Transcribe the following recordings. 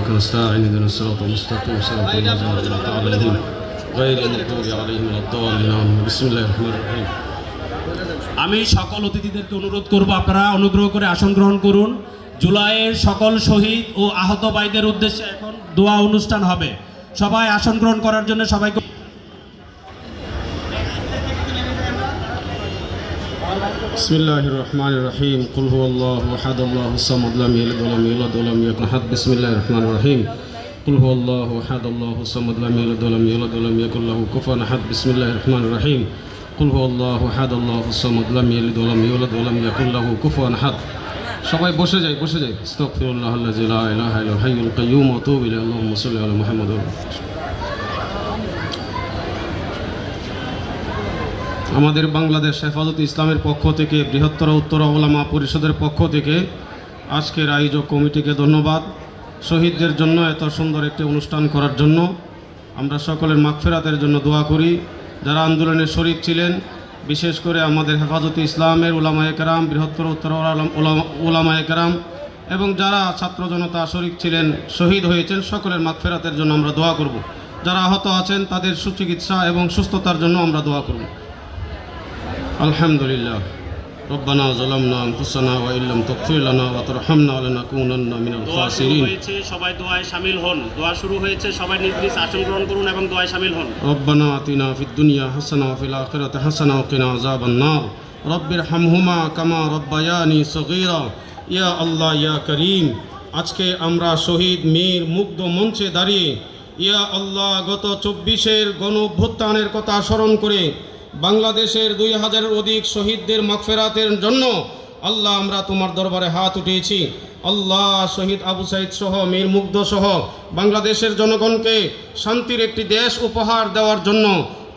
نستعين اهدنا الصراط المستقيم صراط الذين أنعمت عليهم غير المغضوب عليهم ولا الضالين بسم الله الرحمن الرحيم। আমি সকল অতিথিদেরকে অনুরোধ করব আপনারা অনুগ্রহ করে আসন গ্রহণ করুন। জুলাইয়ের সকল শহীদ ও আহত ভাইদের উদ্দেশ্যে এখন দোয়া অনুষ্ঠান হবে। সবাই আসন গ্রহণ করার জন্য সবাইকে বিসমিল্লাহির রহমানির রহিম কুল হুয়াল্লাহু আহাদ আল্লাহুস সামাদ লাম ইয়ালিদ ওয়া লাম ইউলাদ ওয়া লাম ইয়াকুল লাহু বিসমিল্লাহির রহমানির রহিম কুল হুয়াল্লাহু আহাদ আল্লাহুস সামাদ লাম ইয়ালিদ ওয়া লাম ইউলাদ ওয়া লাম ইয়াকুল লাহু কুফুয়ান আহাদ বিসমিল্লাহির রহমানির রহিম কুল হুয়াল্লাহু আহাদ আল্লাহুস সামাদ লাম ইয়ালিদ ওয়া লাম ইউলাদ ওয়া লাম ইয়াকুল লাহু কুফুয়ান আহাদ। সবাই বসে যাই আস্তাগফিরুল্লাহাল্লাযী লা ইলাহা ইল্লা হাইয়ুল কাইয়্যুম ওয়া আতুবু ইলাইহি আল্লাহুম্মা সাল্লি আলা মুহাম্মাদ। আমাদের বাংলাদেশ হেফাজতে ইসলামের পক্ষ থেকে বৃহত্তর উত্তর ওলামা পরিষদের পক্ষ থেকে আজকের আয়োজক কমিটিকে ধন্যবাদ। শহীদদের জন্য এত সুন্দর একটি অনুষ্ঠান করার জন্য আমরা সকলের মাগফিরাতের জন্য দোয়া করি। যারা আন্দোলনে শরীক ছিলেন, বিশেষ করে আমাদের হেফাজতে ইসলামের উলামায়ে কেরাম, বৃহত্তর উত্তর উলামায়ে কেরাম এবং যারা ছাত্র জনতা শরীক ছিলেন, শহীদ হয়েছেন, সকলের মাগফিরাতের জন্য আমরা দোয়া করব। যারা আহত আছেন তাদের সুচিকিৎসা এবং সুস্থতার জন্য আমরা দোয়া করব। আলহামদুলিল্লাহ রব্বানা যালামনা আনফুসানা ওয়া ইল্লাম তাগফির লানা ওয়া তারহামনা লানাকুনান্না মিনাল খাসিরিন। সবাই দোয়ায় শামিল হন। দোয়া শুরু হয়েছে, সবাই নিজ নিজ আসন গ্রহণ করুন এবং দোয়ায় শামিল হন। রব্বানা আতিনা ফিদ দুনিয়া হাসানা ওয়া ফিল আখিরাতি হাসানা ওয়া কিনা আযাবান নার রব্বিরহামহুমা কামা রব্বায়ানি সগীরা ইয়া আল্লাহ ইয়া করিম। আজকে আমরা শহীদ মীর মুগ্ধ মঞ্চে দাঁড়িয়ে ইয়া আল্লাহ গত 24-এর গণ অভ্যুত্থানের কথা স্মরণ করে বাংলাদেশের 2000-এর অধিক শহীদদের মাগফিরাতের জন্য আল্লাহ আমরা তোমার দরবারে হাত উঠিয়েছি। আল্লাহ শহীদ আবু সাইদ সহ মীর মুগ্ধ সহ বাংলাদেশের জনগণকে শান্তির একটি দেশ উপহার দেওয়ার জন্য,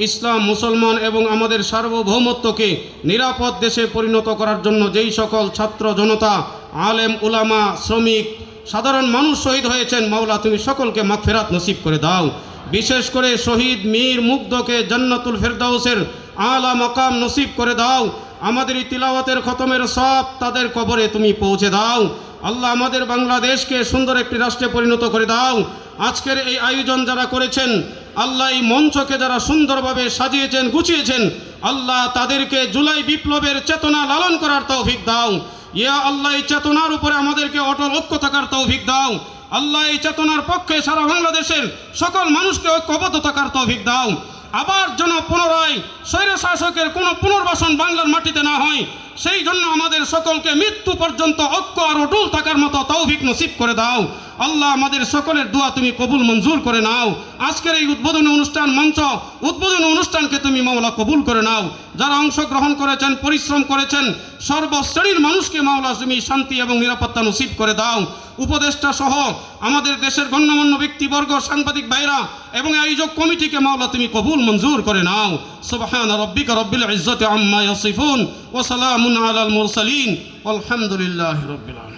ইসলাম মুসলমান এবং আমাদের সার্বভৌমত্বকে নিরাপদ দেশে পরিণত করার জন্য যেই সকল ছাত্র জনতা, আলেম উলামা, শ্রমিক, সাধারণ মানুষ শহীদ হয়েছেন, মাওলা তুমি সকলকে মাগফিরাত নসিব করে দাও। বিশেষ করে শহীদ মীর মুগ্ধকে জান্নাতুল ফেরদাউসের আলা মাকাম নসিব করে দাও। আমাদের এই তিলাওয়াতের খতমের সব তাদের কবরে তুমি পৌঁছে দাও। আল্লাহ আমাদের বাংলাদেশকে সুন্দর একটি রাষ্ট্রে পরিণত করে দাও। আজকের এই আয়োজন যারা করেছেন, আল্লাহ এই মঞ্চকে যারা সুন্দরভাবে সাজিয়েছেন, গুছিয়েছেন, আল্লাহ তাদেরকে জুলাই বিপ্লবের চেতনা লালন করার তৌফিক দাও। ইয়া আল্লাহ এই চেতনার উপরে আমাদেরকে অটল ঐক্য থাকার তৌফিক দাও। আল্লাহ এই চেতনার পক্ষে সারা বাংলাদেশের সকল মানুষকে ঐক্যবদ্ধ থাকার তৌফিক দাও। আবার যেন পুনরায় স্বৈর শাসকের কোনো পুনর্বাসন বাংলার মাটিতে না হয়, সেই জন্য আমাদের সকলকে মৃত্যু পর্যন্ত ঐক্য আর অটল থাকার মতো তৌফিক নসিব করে দাও। আল্লাহ আমাদের সকলের দোয়া তুমি কবুল মঞ্জুর করে নাও। আজকের এই উদ্বোধনী অনুষ্ঠান মঞ্চ উদ্বোধনী অনুষ্ঠানকে তুমি মাওলা কবুল করে নাও। যারা অংশগ্রহণ করেছেন, পরিশ্রম করেছেন, সর্বশ্রেণীর মানুষকে মাওলা তুমি শান্তি এবং নিরাপত্তা নসিব করে দাও। উপদেষ্টা সহ আমাদের দেশের গণ্যমান্য ব্যক্তিবর্গ, সাংবাদিক ভাইরা এবং আয়োজক কমিটিকে মাওলা তুমি কবুল মঞ্জুর করে নাও। সুবহানা রাব্বিকা রাব্বিল ইজ্জাতি আম্মা ইয়াসিফুন ওয়া সালামুন আলাল মুরসালিন আলহামদুলিল্লাহি রাব্বিল আলামিন।